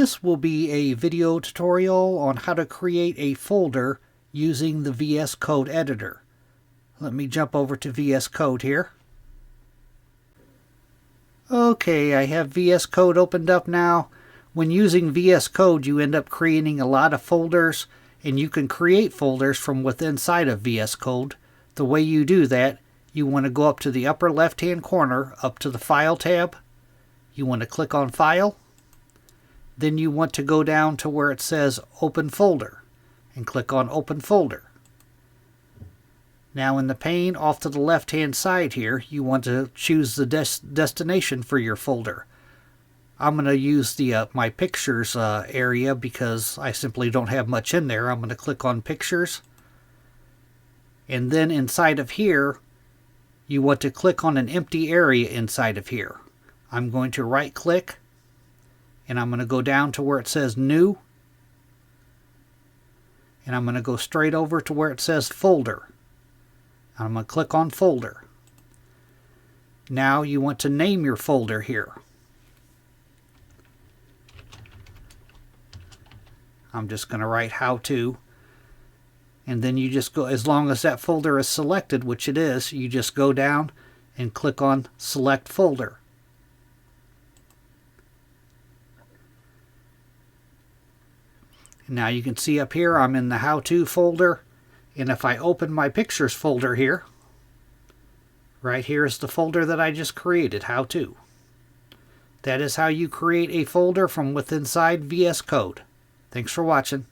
This will be a video tutorial on how to create a folder using the VS Code editor. Let me jump over to VS Code here. Okay, I have VS Code opened up now. When using VS Code, you end up creating a lot of folders, and you can create folders from within inside of VS Code. The way you do that, you want to go up to the upper left-hand corner, up to the File tab. You want to click on File. Then you want to go down to where it says Open Folder, and click on Open Folder. Now in the pane off to the left-hand side here, you want to choose the destination for your folder. I'm going to use the my Pictures area because I simply don't have much in there. I'm going to click on Pictures. And then inside of here, you want to click on an empty area inside of here. I'm going to right-click, and I'm going to go down to where it says New. And I'm going to go straight over to where it says Folder. I'm going to click on Folder. Now you want to name your folder here. I'm just going to write How To. And then you just go, as long as that folder is selected, which it is, you just go down and click on Select Folder. Now you can see up here I'm in the How To folder, and if I open my Pictures folder here, right here is the folder that I just created, How To. That is how you create a folder from within inside VS Code. Thanks for watching.